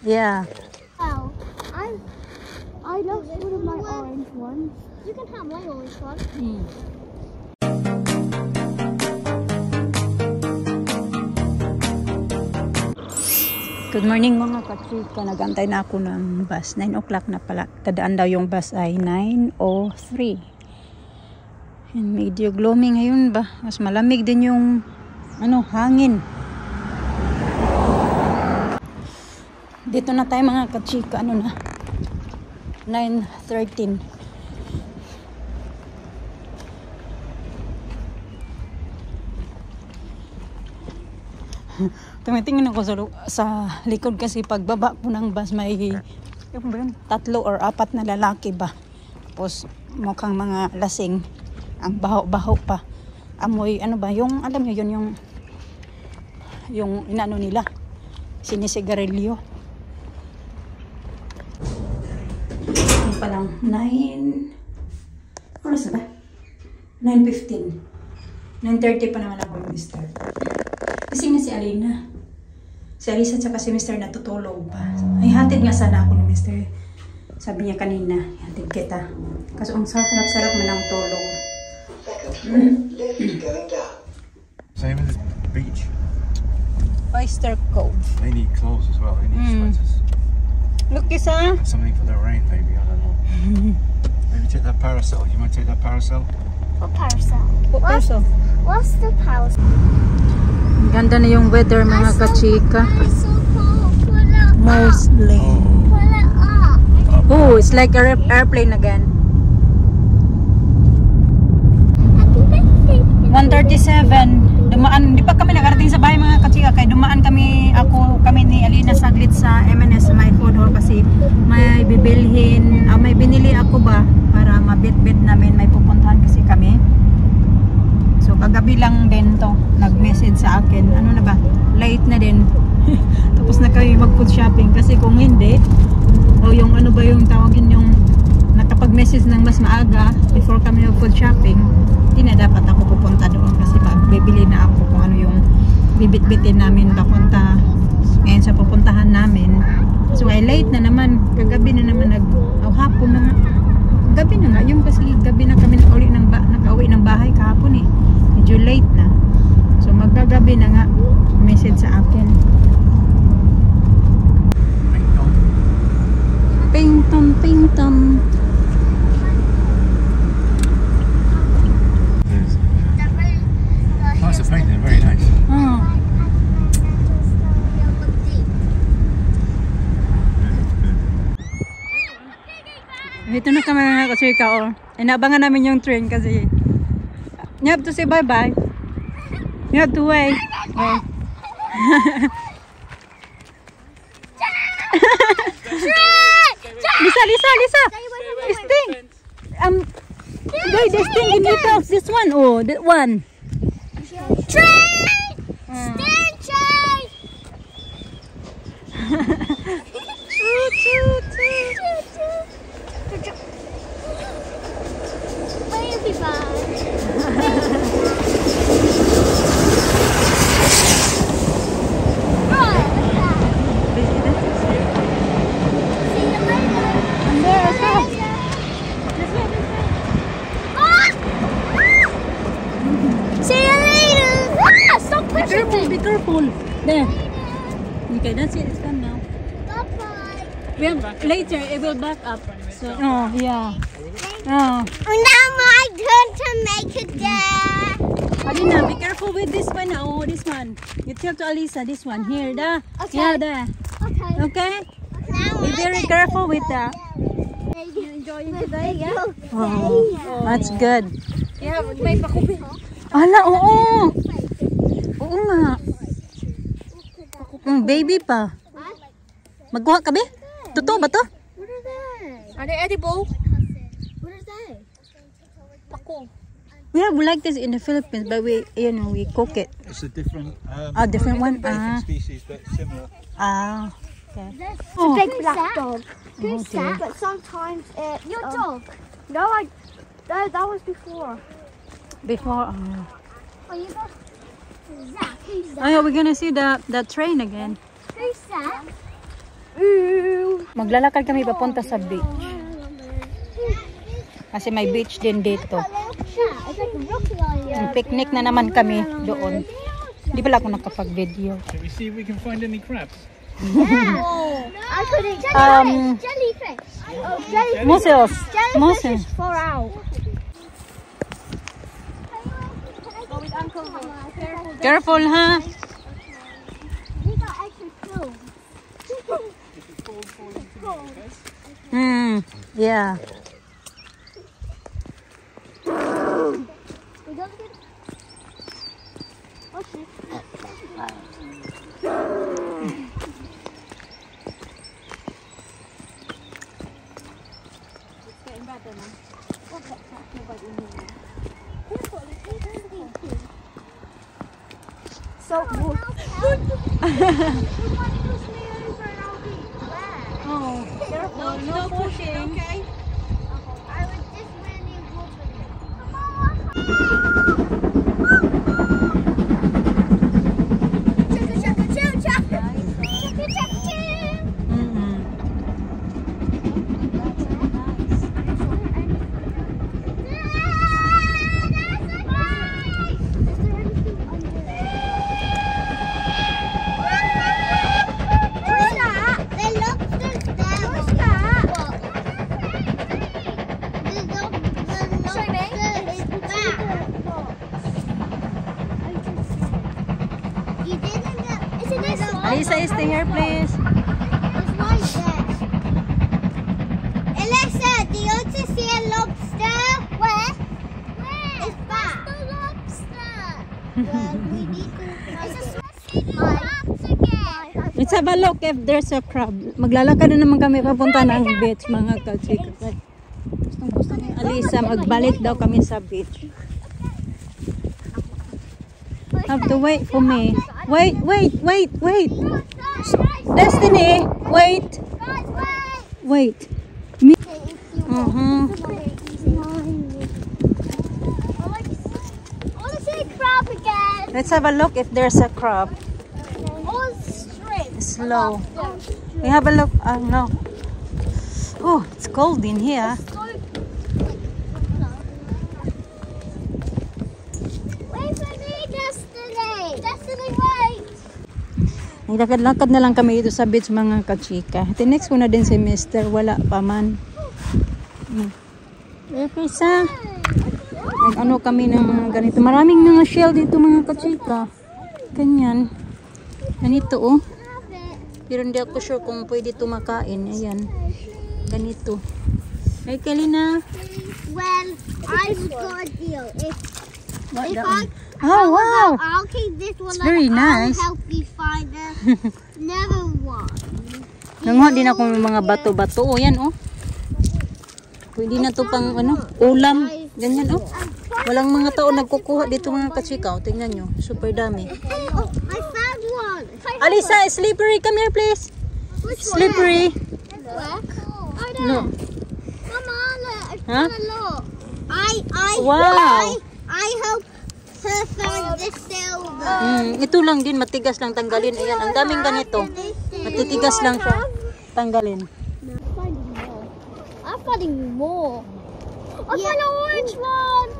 Yeah. Oh, I lost one of my orange ones. You can have my orange one. Good morning mga katrika. Nagantay na ako ng bus. 9 o'clock na pala. Tadaan daw yung bus ay 9:03. And medyo gloomy ngayon ba? Mas malamig din yung hangin. Dito na tayo mga katrika. 9:13. Tumitingin ako sa likod kasi pagbaba ko ng bus may 3 or 4 na lalaki ba. Tapos mukhang mga lasing. Ang baho-baho pa. Amoy yung alam niyo yun yung inano nila. Sinisigarilyo. Ito pa lang 9. Oras na ba? 9:15. 9:30 pa naman ako mister. Kasi nga si Alina. Si Alisa at si Mr. natutulog pa. Ay, hatid nga sana ako ni Mr. Sabi niya kanina, hatid kita. Kasi ang sarap-sarap mo ng tulog. Same as the beach. Oyster Cove. They need clothes as well. They need sweaters. Look, Isa. Something for the rain, maybe. I don't know. Maybe take that parasol. You might take that parasol? What parasol? What parasol? What's the parasol? Ganda na yung weather mga kachika. Mostly. Pull it up. Oh, it's like an airplane again. 1:37. Dumaan, di pa kami nakarating sa bahay mga kachika. Kaya dumaan kami ni Alina saglit sa M&S My Food Hall kasi may bibilhin, may binili ako ba para mabit-bit namin, may pupuntahan kasi kami. So kagabi lang din to nag-message sa akin. Ano na ba? Late na din. Tapos na kami mag-food shopping kasi kung hindi o yung ano ba yung tawagin yung nakapag-message ng mas maaga before kami mag-food shopping, hindi na dapat ako pupunta doon kasi bibili na ako kung ano yung bibit-bitin namin papunta ngayon sa pupuntahan namin. So ay late na naman. Kagabi na naman hapon na nga. Gabi na nga. Yung kasi gabi na kami nakauwi ng bahay kahapon eh. Medyo late na. So magkagabi na nga message sa akin. Pington, pington. Oh, it's a painting. Very nice. Oh. Dito na kami mga kasika oh. Inabangan namin yung train kasi you have to say bye-bye. You have to wait. Oh. Lisa. Sting. Wait, there's Sting in your house. This one. Oh, that one. Train! Stand train! Baby Be careful. There. Okay, that's it. It's done now. Bye-bye. Later, it will back up. So, oh, yeah. Oh. Now my turn to make it there. Alina, be careful with this one. Oh, this one. You tell to Alisa, this one. Here, da. Okay. Yeah, there. Okay. Okay? Now Be very careful with that. you enjoying today, yeah? Oh, that's good. Yeah, may pakubi. Ala, oo. Oo nga. Baby pa. Magkuha ka ba? Totoo ba to? What are they? Are they edible? What are they? Pako. We have like this in the Philippines, but we cook it. It's a different. Different one. Different species, but similar. Okay. It's Oh. a big black dog. Oh, dear. But sometimes it. Your dog? No, that was before. Before. Oh, you got. Who's that? Who's that? Ay, we're gonna see the train again. Who's that? Ooh. Maglalakad kami papunta sa beach. Kasi may beach din dito. It's like a rocky island. Picnic na naman kami doon. Hindi pala ako nakapag-video. Shall we see if we can find any crabs? Yeah. I could eat jellyfish. Oh, jellyfish. Mussels. Jellyfish Mussels. is far out. Careful, ha? We got extra food. Yeah. We don't get. Okay. So Oh, careful. No pushing. okay. I was just really Alisa, stay here, please. It's right there. Alexa, do you want to see a lobster? Where? It's back. That's the lobster. Well, we need to. Let's have a look if there's a crab. Maglalakad na naman kami papunta ng beach, mga kachika. Gusto ni Alisa, magbalik daw kami sa beach. Have to wait for me. Wait. Destiny, wait. Wait. Me. I want to see a crab again. Let's have a look if there's a crab. Or shrimp. Slow. We have a look. No. Oh, it's cold in here. Wait for me, Destiny. Destiny, wait. Naglakad-lakad na lang kami dito sa beach, mga kachika. Tinext ko na din si Mister. Wala pa man. Pisa. Nag-ano kami ng mga ganito. Maraming mga shell dito, mga kachika. Ganyan. Ganito, oh. Pero hindi ako sure kung pwede ito makain. Ayan. Ganito. Hey, Kalina. Well, I've got a deal. If Oh, wow. I'll keep this one. It's very nice. I'll help you find another one. Nanguha din ako ng mga bato-bato. O, yan, oh. Pwede na to pang, ulam. Ganyan, oh. Walang mga tao nagkukuha dito, mga kachika. O, tingnan nyo. Super dami. Oh, I found one. Alisa, slippery. Come here, please. Which Slippery. Where? I don't No. know. Mama, look. I Huh? found a lot. Wow. I help her find the silver. Ito lang din, matigas lang tanggalin. Ayan, ang daming ganito. Matitigas lang siya. Tanggalin. I'm finding more. I found an orange one.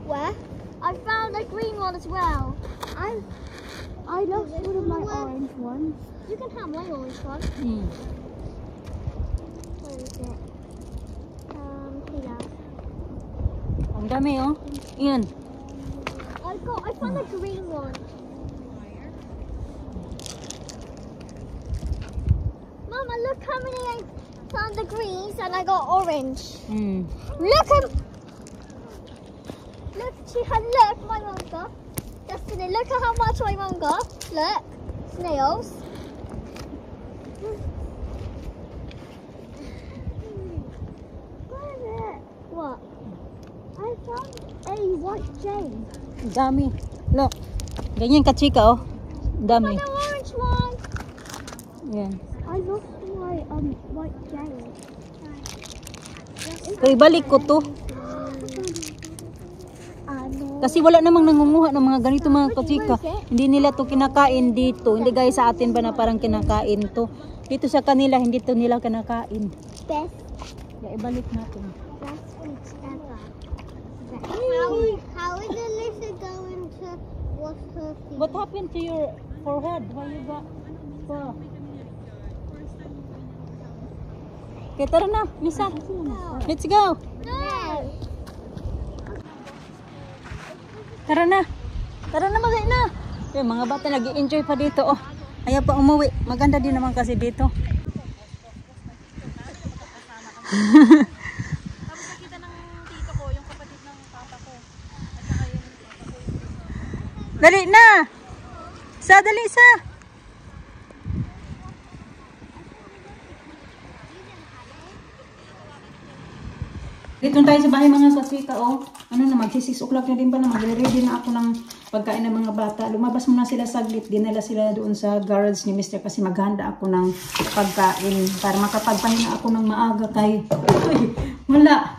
Where? I found a green one as well. I lost one of my orange ones. You can have my orange one. Where is it? Here. Ang dami, oh. Ayan. I found a green one. Mama, look how many I found the greens and I got orange. Look at my mum got. Destiny, look at how much my mum got. Look, snails. Where is it? What? I found a white jade. Dami. Look. Ganyan kachika, oh. Dami. An orange one. Ayan. I I lost my white jail. Kaya balik ko to. Kasi wala namang nangunguha ng mga ganito mga kachika. Hindi nila to kinakain dito. Hindi guys sa atin ba na parang kinakain to. Dito sa kanila, hindi to nila kinakain. Best. Kaya ibalik natin. Best fruits ever. How is Alyssa going to wash her feet? What happened to your forehead? Why you got... Oh. Okay, tara na, Misa. Let's go. No. Tara na. Tara na, magay na. Yung mga bata nag-i-enjoy pa dito. Oh. Ayaw pa umuwi. Maganda din naman kasi dito. Tapos nakita ng tito ko, yung kapatid ng papa ko. At saka yung Dali na. Dali sa. Dito tayo sa bahay mga kaswita, oh. Ano na, magsi 6 o'clock na din pala. Mag-ready na ako ng pagkain ng mga bata. Lumabas muna sila saglit. Dinala sila doon sa garage ni Mr. kasi maghanda ako ng pagkain para makapagpahinga ako ng maaga kay... Uy, wala.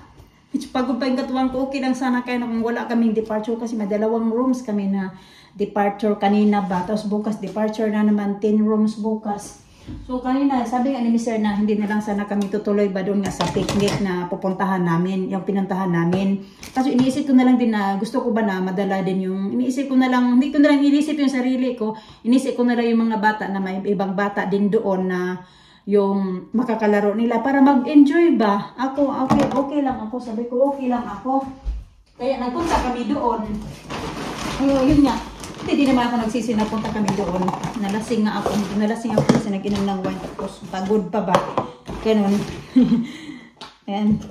Pagod pa yung katuwang ko. Okay lang sana kaya kung wala kaming departure kasi may 2 rooms kami na departure kanina ba. Tapos bukas departure na naman 10 rooms bukas. So kanina sabi nga ni Mr. na hindi na lang sana kami tutuloy ba doon nga sa picnic na pupuntahan namin, yung pinuntahan namin. Kasi iniisip ko na lang din na gusto ko ba na madala din yung, iniisip ko na lang, hindi ko na lang iniisip yung sarili ko, iniisip ko na lang yung mga bata na may ibang bata din doon na yung makakalaro nila para mag-enjoy ba. Ako, okay lang ako, sabi ko okay lang ako. Kaya nagpunta kami doon. Yun nga. Hindi naman ako nagsisi na punta kami doon. Nalasing ako kasi nag-inom ng wine. Tapos pagod pa ba? Ganun. Ayan.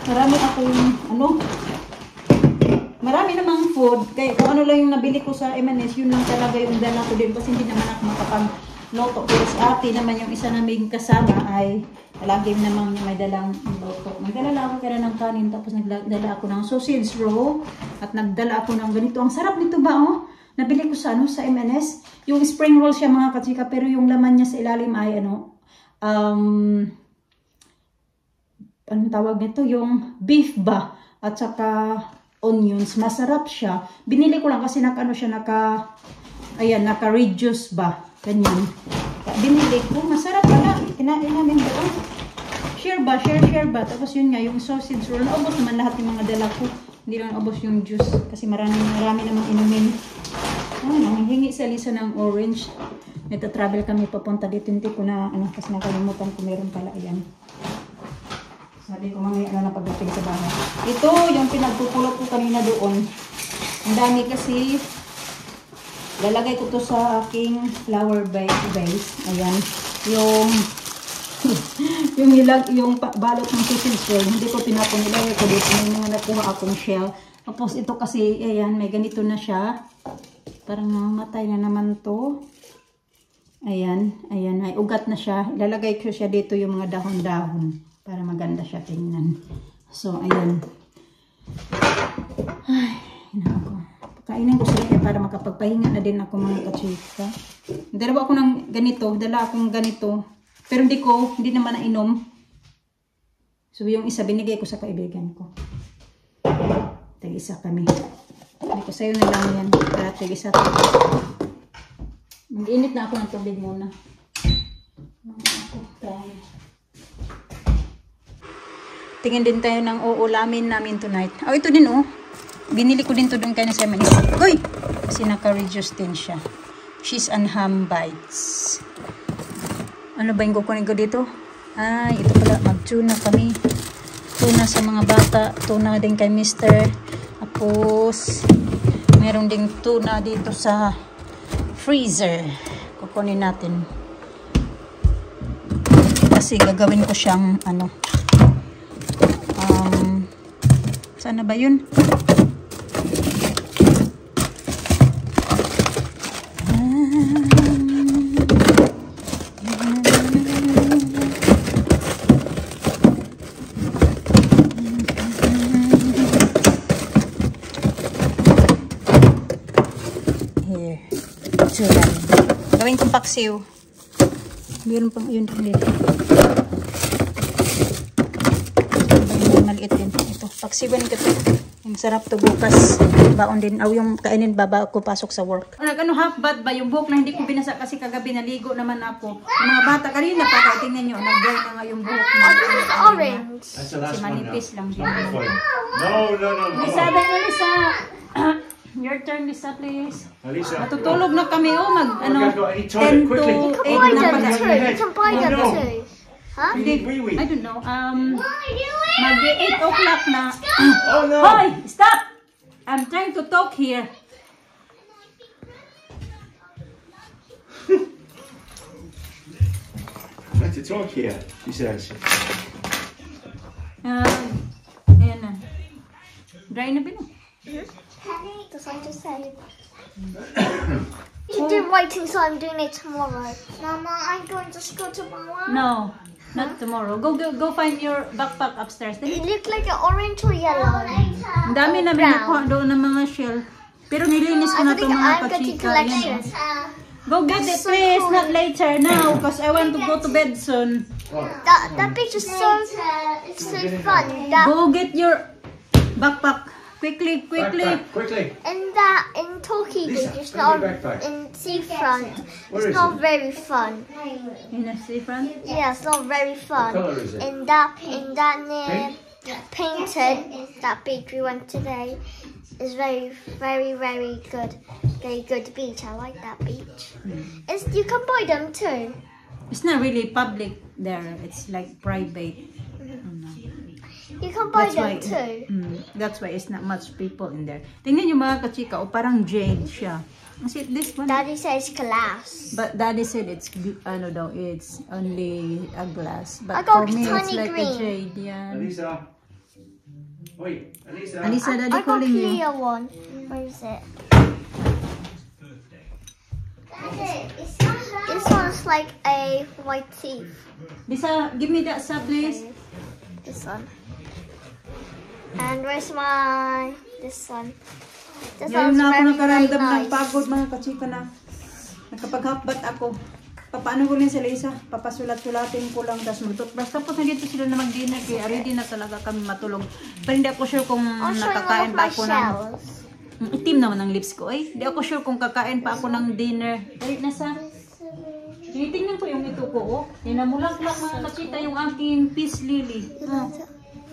Marami ako yung marami namang food. Kaya kung ano lang yung nabili ko sa M&S, yun lang talaga yung dala ko din. Kasi hindi naman ako makapag-loto. Pero sa ate naman yung isa naming kasama ay lagi naman may dalang loto. Nagdala ako kaya ng kanin. Tapos nagdala ako ng sausage roll. At nagdala ako ng ganito. Ang sarap nito ba oh? Nabili ko sa sa M&S. Yung spring roll siya mga kachika, pero yung laman niya sa ilalim ay anong tawag nito? Yung beef ba? At saka onions. Masarap siya. Binili ko lang kasi naka-reduce ba? Ganyan. Binili ko. Masarap pala. Kinain namin doon. Share ba? Share ba? Tapos yun nga, yung sausage roll. Naubos naman lahat yung mga dala ko. Hindi lang naubos yung juice. Kasi marami namang inumin. Nanghihingi sa Lisa ng orange. Nagta-travel kami papunta dito. Hindi ko na, kasi nakalimutan ko meron pala. Ayan. Sabi ko mamaya na pagdating sa bahay. Ito, yung pinagpupulot ko kanina doon. Ang dami kasi. Lalagay ko to sa aking flower vase. Ayan. Yung balot ng sausage roll. Hindi ko pinapon. Nilagay ko dito. May mga nakuha akong shell. Tapos ito kasi, ayan, may ganito na siya. Parang namatay na naman to. Ayan, ay ugat na siya. Ilalagay ko siya dito yung mga dahon-dahon para maganda siya tingnan. So, ayan. Ay, ako. Kainin ko sila para makapagpahinga na din ako mga kachika. Dalawa ako ng ganito. Dala akong ganito. Pero hindi naman nainom. So, yung isa binigay ko sa kaibigan ko. Tag-isa kami. Hindi ko sa'yo na lang yan. Para tag-isa tayo. Mag-init na ako ng tubig muna. Tingin din tayo ng uulamin namin tonight. Oh, ito din oh. Binili ko din to doon kay na Simon. Uy! Kasi naka-reduce din siya. Cheese and ham bites. Ano ba yung kukunin ko dito? Ay, ito pala. Mag-tuna kami. Tuna sa mga bata. Tuna din kay Mr. Tapos, meron ding tuna dito sa freezer. Kukunin natin. Kasi gagawin ko siyang sana ba yun? Gawin kong paksiw. Meron pang yun pang dito. May maliit din. Ito, paksiwan ko ito. Yung sarap to bukas. Baon din. Aw yung kainin baba ako pasok sa work. Ano half bad ba yung buhok na hindi ko binasa kasi kagabi naligo naman ako. Yung mga bata kanina pa tingnan nyo. Nag-dry na nga yung buhok. Orange. That's the Si last one now. manipis lang din. No. Lisa, Lisa. Your turn, Lisa, please. Alisa. Matutulog na kami. Oh, mag, ano, Okay, I've got any 10 toilet, to quickly. 8 Buy na them pala. too. You can buy them no. too. Huh? We need wee-wee. I don't know. Mag 8 o'clock na. Oh no. Hoy, stop! I'm trying to talk here. Trying to talk here, she says. Ayan na. Dry na pino. That's what I just said. You do writing, so I'm doing it tomorrow. Mama, I'm going to school tomorrow. No, not tomorrow. Go find your backpack upstairs. It Dali. looked like an orange or yellow. Ang dami namin Brown. nakuha doon ng mga shell. Pero nilinis ko I na ito think mga I'm getting kachika. collection. Yan. Go get it, so please. cool. Not later now, because I want to go to bed soon. That picture's so fun. Go get your backpack. Quickly. Backpack, quickly. In Torquay Lisa, Beach, it's bring not your backpack. in seafront. Where It's is not it? very fun. In a seafront. Yeah, it's not very fun. What colour is it? In that near painted that beach we went today is very good. Very good beach. I like that beach. It's you can buy them too. It's not really public there. It's like private. You can buy That's them why. too. That's why it's not much people in there. Tingnan yung mga kachika. O parang jade siya. Is it this one? Daddy says glass. But Daddy said it's ano daw, it's only a glass. But I got for me, it's tiny like green. a jade. Yeah. Alisa. Wait, Alisa. Alisa, Daddy I got calling you. clear one. Where is it? This one's like a white teeth. Lisa, give me that sub, please. This one. And where's this one? This Ngayon one's na ako very nakaramdam ng nice. pagod mga kachika na. Nakapag-hapbat ako. Paano ko rin sila Lisa? Papasulat-sulatin ko lang. Tapos mag-toothbrush. Tapos nandito sila na mag-dinner. Kaya ready na talaga kami matulog. Pero hindi ako sure kung I'll show you one nakakain of pa my ako ng... shells. Itim naman ang lips ko. Ay, hindi ako sure kung kakain pa ako ng dinner. Dali na sa... Tinitingnan ko yung ito ko. Oh. Namulaklak mga kachita yung aking peace lily. Oh.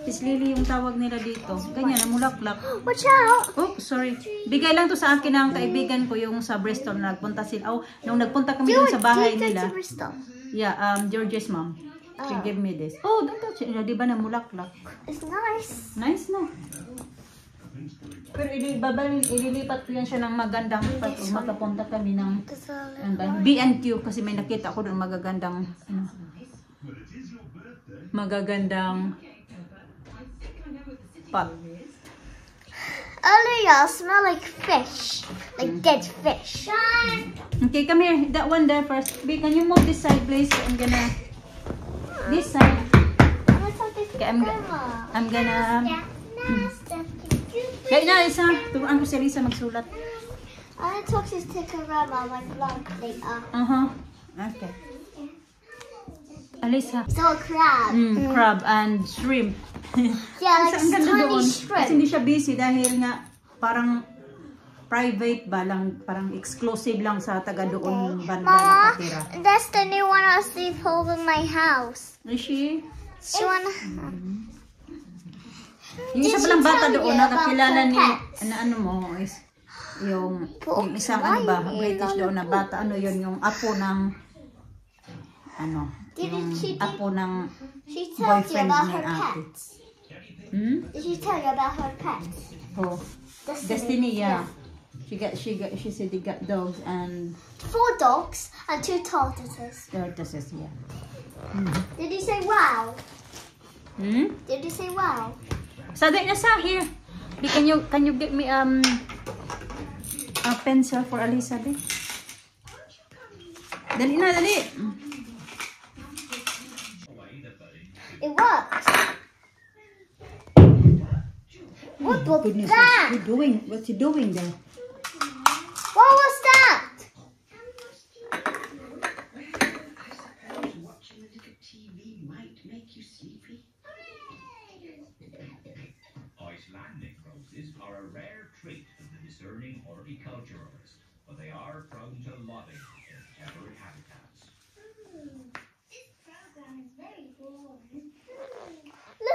Peace lily yung tawag nila dito. Ganyan, namulaklak. Watch out! Oh, sorry. Bigay lang to sa akin ng kaibigan ko yung sa Bristol na nagpunta sila. Oh, nung nagpunta kami dun sa bahay do you go nila. to Bristol? Yeah, George's mom. She gave me this. Oh, don't touch it. Di ba namulaklak? It's nice. Nice, no? Pero ililipat ko yan siya ng magandang pag makapunta kami ng B&Q kasi may nakita ko doon magagandang pot. Earlier, I smell like fish. Like dead fish. Okay, come here. That one there first. B, can you move this side, please? I'm gonna... This side. Okay, I'm gonna... Kaya na, Lisa. Turuan ko si Lisa magsulat. I talk to Grandma my vlog later. Okay. Alisa. So a crab. Crab and shrimp. Yeah, like Ang ganda tiny doon. Kasi shrimp. hindi siya busy dahil nga parang private ba lang, parang exclusive lang sa taga doon banda Mama, nakatira. that's the new one I sleep over my house. Is she? She wanna... Yung isa Did palang she bata tell doon you nakakilala about ni her pets? ano mo is yung isang ano ba British doon na bata yun yung apo ng yung apo ng She told you boyfriend about ni her ate. pets. Did she tell you about her pets? Oh, Destiny, yeah. She said they got dogs and 4 dogs and 2 tortoises. tortoises, yeah. Did you say wow? Did you say wow? Sabi na sa here. Can you get me a pencil for Alisa? Dali na, dali. It works. What was Goodness, that? what's you doing there? What was that? Tortoises are a rare trait of the discerning horticulturalist, but they are prone to loving their temperate habitats. This program is very boring.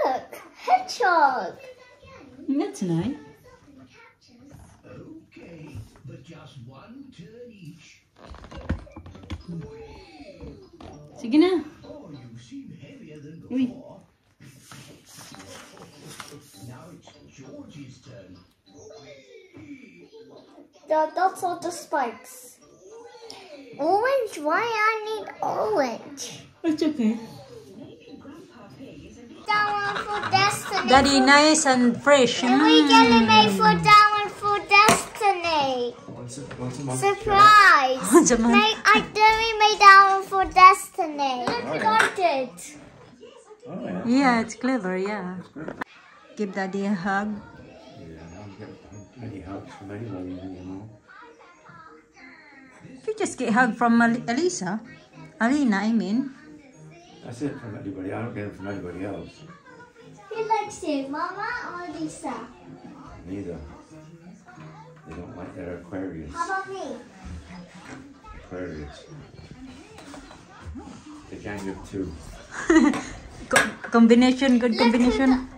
Look, hedgehog. That's nice. Okay, but just one turn each. Sige na. Oh, you seem heavier than Uy. before. Now it's George's turn. That's all the spikes. Orange? Why I need orange? It's okay. That one for Destiny. Daddy, nice and fresh. And we get it made for that one for Destiny. Once a month. Surprise! Once a month. We made that one for Destiny. Look what I did. Oh, yeah. Yeah, it's clever, yeah. Give Daddy a hug. Yeah, I don't get any hugs from anybody anymore. If you just get a hug from Alina, I mean. That's it from anybody. I don't get them from anybody else. Who likes it, Mama or Lisa? Neither. They don't like their Aquarius. How about me? Aquarius. The gang of two. Combination, good Look who combination.